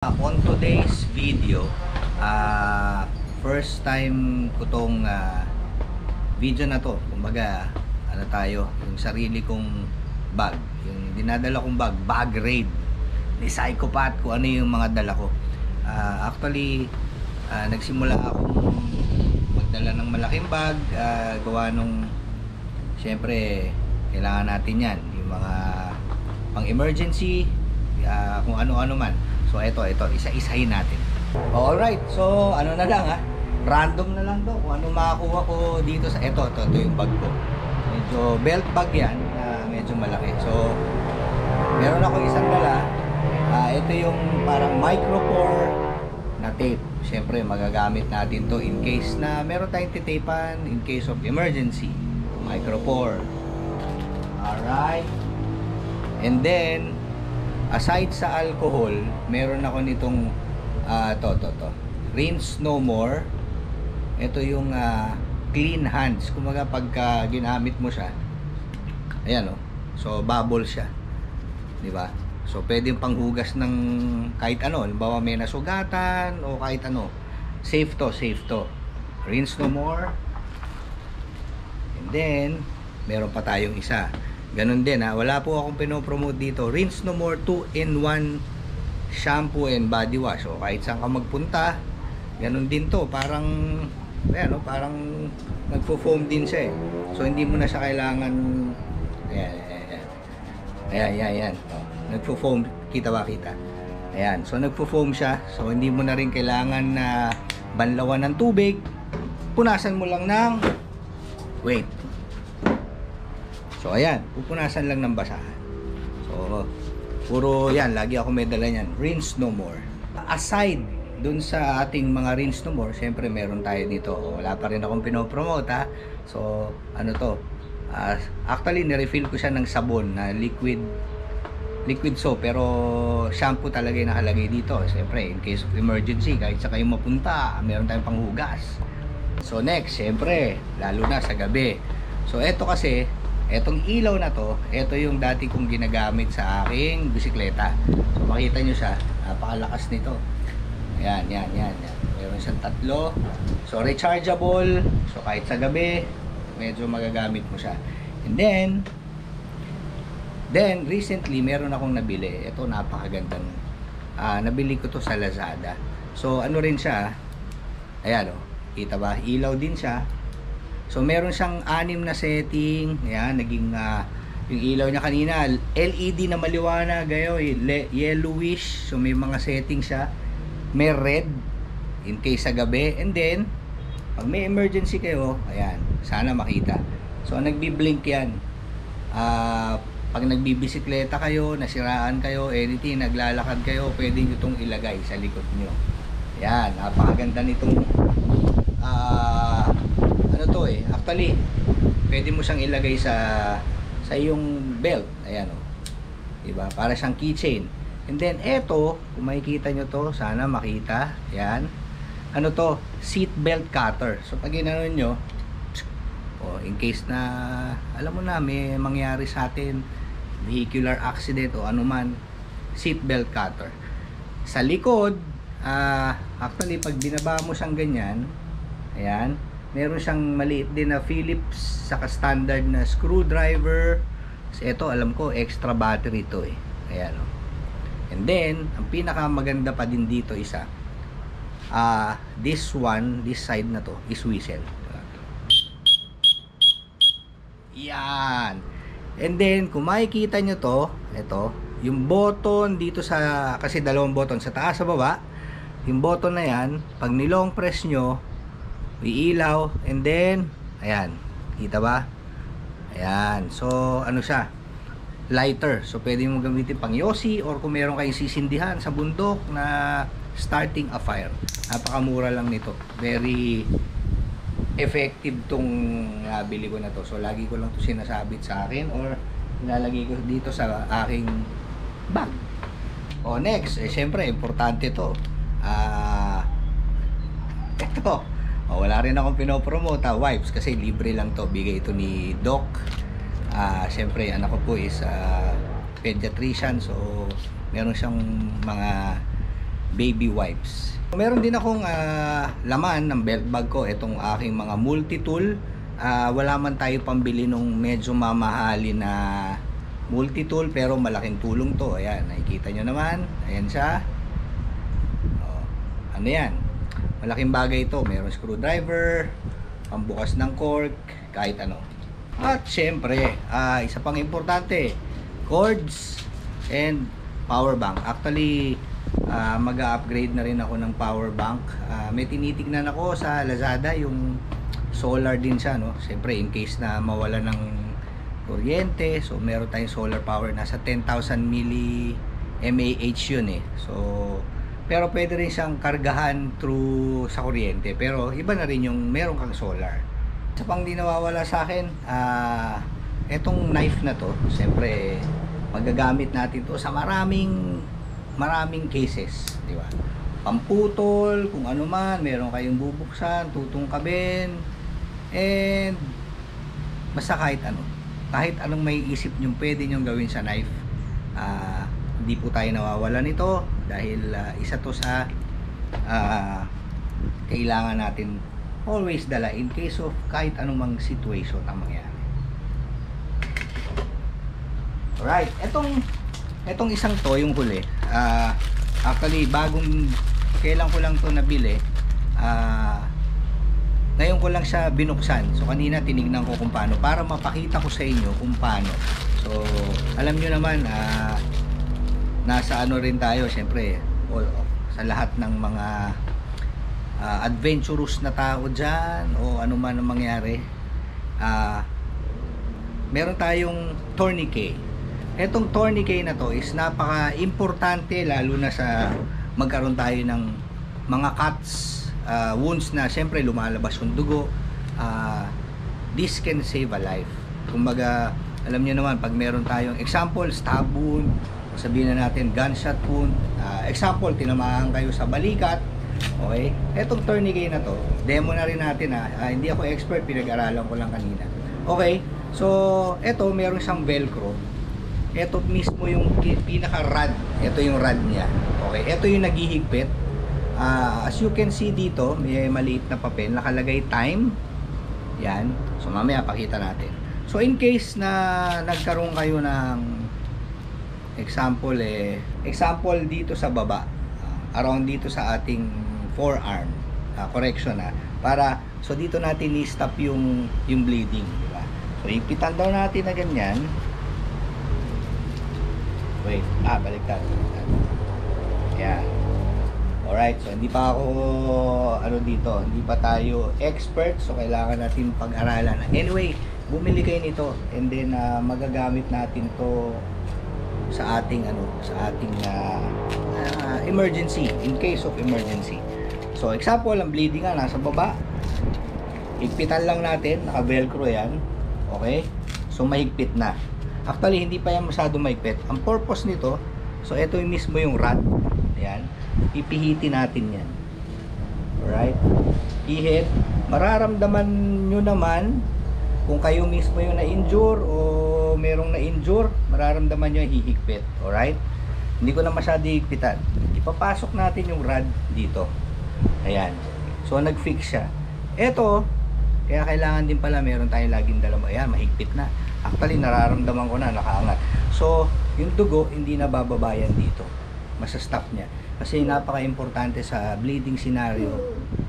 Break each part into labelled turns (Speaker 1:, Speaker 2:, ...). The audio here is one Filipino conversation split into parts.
Speaker 1: On today's video, first time ko tong video na to. Kumbaga, ano tayo, yung sarili kong bag, yung dinadala kong bag raid ni Psychopath, kung ano yung mga dala ko. Actually, nagsimula akong magdala ng malaking bag, gawa nung syempre kailangan natin yan, yung mga pang emergency, kung ano-ano man. So ito isa-isahin natin. Alright, so ano na lang random na lang to kung ano makakuha ko dito sa ito yung bag ko. Medyo belt bag yan, medyo malaki. So meron ako isang dala. Ito yung parang micropore na tape. Siyempre magagamit natin to in case na meron tayong titapan in case of emergency. Micropore. Alright. And then aside sa alcohol, meron ako nitong to rinse no more. Ito yung clean hands. Kumaga pagka ginamit mo siya, ayan so bubble siya, di ba? So pwedeng panghugas ng kahit ano, halimbawa may nasugatan o kahit ano. Safe to. Rinse no more. And then meron pa tayong isa. Ganun din wala po akong pinopromote dito. Rinse no more 2-in-1 shampoo and body wash. So kahit saan ka magpunta, ganun din to. Parang parang nagfo-foam din siya So hindi mo na siya kailangan ayan. Nagfo-foam, kita. Ayan, so nagfo-foam siya. So hindi mo na rin kailangan na banlawan ng tubig. Punasan mo lang ng So ayan, pupunasan lang ng basahan. So puro yan, lagi ako may dala niyan. Rinse no more. Aside dun sa ating mga rinse no more, syempre meron tayo dito. Wala pa rin akong pinopromote So ano to? Actually ni-refill ko siya ng sabon na liquid soap, pero shampoo talaga yung nakalagay dito. Syempre in case of emergency, kahit sa kayo mapunta, meron tayong panghugas. So next, syempre lalo na sa gabi. So eto kasi, etong ilaw na to, ito yung dati kong ginagamit sa aking bisikleta. So makita nyo siya, napakalakas nito. Yan. Meron siyang 3. So rechargeable. So kahit sa gabi, medyo magagamit mo siya. And then recently meron akong nabili. Ito napakagandang. Nabili ko to sa Lazada. So ano rin siya? Ayan kita ba? Ilaw din siya. So meron siyang 6 na setting. Ayan, naging yung ilaw niya kanina LED na maliwanag, yellowish. So may mga settings siya. May red in case sa gabi, and then pag may emergency kayo, ayan, sana makita. So nagbi-blink yan. Pag nagbibisikleta kayo, nasiraan kayo, anything, naglalakad kayo, pwede nyo itong ilagay sa likod nyo. Ayan, napakaganda nitong actually pwede mo siyang ilagay sa iyong belt. Ayan diba? Para siyang keychain. And then eto, kung makikita nyo to, sana makita. Ayan, to, seat belt cutter. So pag ginanon nyo, in case na alam mo na may mangyari sa atin, vehicular accident o anuman, seat belt cutter. Sa likod, actually pag binaba mo siyang ganyan, ayan, meron siyang maliit din na Phillips saka standard na screwdriver. So ito, alam ko extra battery to ayan And then ang pinaka maganda pa din dito isa, this side na to is whistle. Yan. And then kung makikita nyo to, ito yung button dito sa, kasi dalawang button sa taas sa baba. Yung button na yan, pag nilong press nyo, iilaw, and then ayan, kita ba? Ayan, so ano siya, lighter. So pwede mo gamitin pang yosi, or kung meron kayong sisindihan sa bundok na starting a fire. Napakamura lang nito, very effective tong nabili ko na to. So lagi ko lang to sinasabit sa akin, or nilalagay ko dito sa aking bag. Next, syempre importante to, ito, wala rin akong pinopromote, wipes, kasi libre lang to, bigay ito ni Doc. Syempre anak ko po is pediatrician, so meron siyang mga baby wipes. Meron din akong laman ng belt bag ko, itong aking mga multi-tool. Wala man tayo pambili nung medyo mamahalin na multi-tool, pero malaking tulong to. Ayan, nakikita nyo naman. Ayan siya. Ano yan? Malaking bagay ito. Meron screwdriver, pambukas ng cork, kahit ano. At syempre, isa pang importante, cords and power bank. Actually, mag-upgrade na rin ako ng power bank. May tinitignan ako sa Lazada, yung solar din siya, no? Siyempre, in case na mawala ng kuryente, so meron tayong solar power. Nasa 10,000 mAh yun eh. So, pero pwede rin siyang kargahan through sa kuryente. Pero iba na rin yung meron kang solar. Isa pang di nawawala sa akin, etong knife na to, siyempre, magagamit natin to sa maraming cases, di ba? Pamputol, kung ano man, meron kayong bubuksan, tutungkabin, and basta kahit anong may isip nyo, pwede nyo gawin sa knife. Hindi po tayo nawawala nito dahil isa to sa kailangan natin always dala in case of kahit anumang situation ang mangyari. Alright, etong isang to, yung huli, actually kailan ko lang to nabili, ngayon ko lang siya binuksan. So kanina tinignan ko kung paano, para mapakita ko sa inyo kung paano. So alam nyo naman, nasa ano rin tayo, syempre, sa lahat ng mga adventurous na tao dyan, o ano man ang mangyari, meron tayong tourniquet. Etong tourniquet na to is napaka-importante, lalo na sa magkaroon tayo ng mga cuts, wounds na syempre lumalabas yung dugo. This can save a life. Kumbaga, alam niyo naman, pag meron tayong example, stab wound, sabihin na natin gunshot wound, example, tinamaan kayo sa balikat, okay? Etong tourniquet na to, demo na rin natin, hindi ako expert, pinag-aralan ko lang kanina. Okay, so eto, meron siyang velcro. Ito mismo yung pinaka-rod. Ito yung rod niya. Okay, ito yung naghihigpit. As you can see dito, may maliit na papel, nakalagay time. Yan. So mamaya pakita natin. So in case na nagkaroon kayo ng example dito sa baba, around dito sa ating forearm, correction so dito natin i-stop yung bleeding, di ba? So ipitan daw natin na ganyan. Wait, baliktad. Ayan. Alright, so hindi pa ako dito, hindi pa tayo expert, so kailangan natin pag-aralan. Anyway, bumili kayo nito, and then magagamit natin to sa ating emergency, in case of emergency. So example, ang bleeding nga nasa baba, higpitan lang natin, naka-velcro yan. Okay, so mahigpit na. Actually, hindi pa yan masyado mahigpit. Ang purpose nito, so ito yung mismo yung rod. Ayan, ipihitin natin yan. Alright, ihit. Mararamdaman nyo naman kung kayo mismo yung na-injure o merong na-injure, mararamdaman nyo yung hihigpit. Alright, hindi ko na masyado higpitan. Ipapasok natin yung rod dito. Ayan, so nag-fix siya. Ito, kaya kailangan din pala meron tayong laging dala. Ayan, mahigpit na. Actually, nararamdaman ko na, nakaangat. So, yung dugo, hindi na bababayan dito. Masa-stop niya. Kasi napaka-importante sa bleeding scenario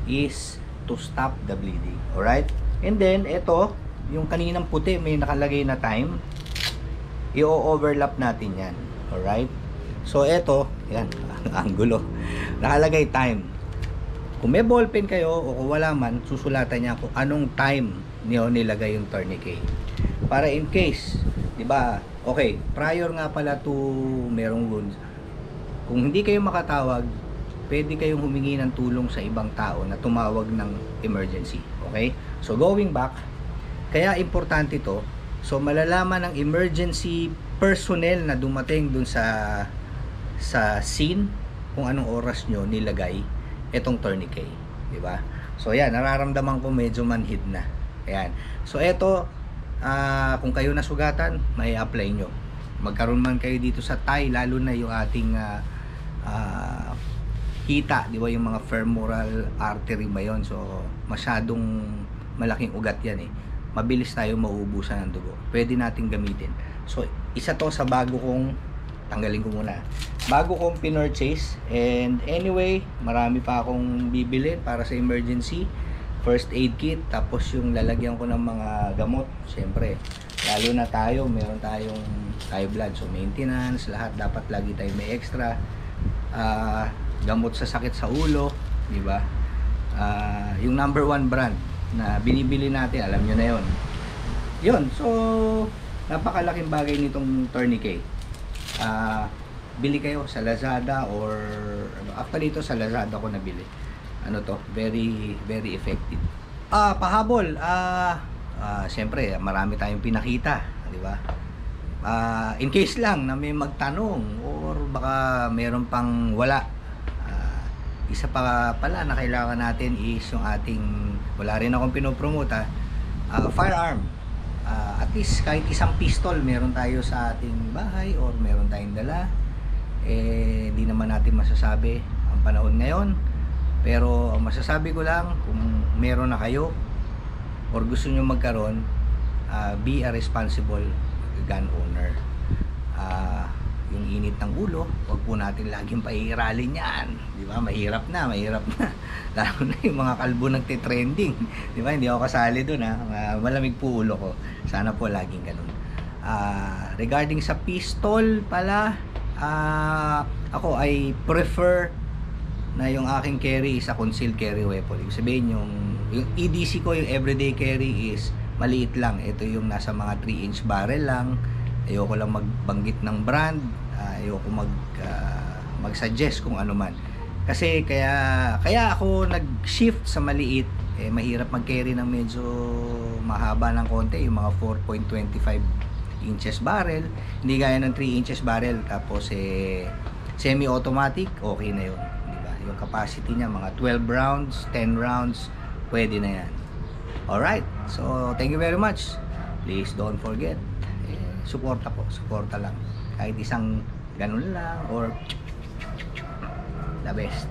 Speaker 1: is to stop the bleeding. Alright? And then, ito, yung kaninang puti, may nakalagay na time. I-overlap natin yan. Alright? So, ito, yan, ang gulo. Nakalagay time. Kung may ballpen kayo, o kung wala man, susulatan niya kung anong time niyo nilagay yung tourniquet. Para in case, di ba? Okay, prior nga pala to merong wounds. Kung hindi kayo makatawag, pwede kayong humingi ng tulong sa ibang tao na tumawag ng emergency. Okay? So going back, kaya importante to. So malalaman ng emergency personnel na dumating dun sa scene kung anong oras nyo nilagay etong tourniquet, di ba? So yan, nararamdaman ko medyo manhid na. Ayan. So eto, kung kayo nasugatan, may apply nyo. Magkaroon man kayo dito sa thigh, lalo na yung ating kita, di ba, yung mga femoral artery ba yun? So masyadong malaking ugat yan eh, mabilis tayo mauubusan ng dugo, pwede natin gamitin. So isa to sa bago kong, tanggalin ko muna, bago kong pinurchase. And anyway, marami pa akong bibilin para sa emergency. First aid kit, tapos yung lalagyan ko ng mga gamot. Siyempre, lalo na tayo, meron tayong high blood, so maintenance, lahat dapat lagi tayo may extra. Gamot sa sakit sa ulo, di ba? Yung number 1 brand na binibili natin, alam nyo na yon. Yun, so napakalaking bagay nitong tourniquet. Bili kayo sa Lazada or actually ito sa Lazada ko nabili. Ano to, very very effective. Pahabol, siyempre marami tayong pinakita, di ba? In case lang na may magtanong or baka meron pang wala, isa pa pala na kailangan natin is yung ating, wala rin akong pinopromote, firearm. At least kahit isang pistol meron tayo sa ating bahay or meron tayong dala. Hindi naman natin masasabi ang panahon ngayon, pero masasabi ko lang, kung meron na kayo or gusto nyo magkaroon, be a responsible gun owner. Yung init ng ulo, wag po natin laging paiiralin yan, di ba? Mahirap na lalo na yung mga kalbo nagte-trending, di ba? Hindi ako kasali dun, malamig po ulo ko. Sana po laging ganun. Regarding sa pistol pala, ako ay prefer na yung aking carry is a concealed carry weapon. Ibig sabihin yung EDC ko, yung everyday carry is maliit lang. Ito yung nasa mga 3-inch barrel lang. Ayoko lang magbanggit ng brand, ayoko mag-suggest kung ano man. Kasi kaya ako nag-shift sa maliit. Mahirap mag-carry ng medyo mahaba ng konti, yung mga 4.25 inches barrel. Hindi gaya ng 3 inches barrel. Tapos semi-automatic, okay na yun, diba? Yung capacity niya, mga 12 rounds, 10 rounds, pwede na yan. Alright, so thank you very much. Please don't forget, suporta po, suporta lang. Kahit isang ganun lang or the best.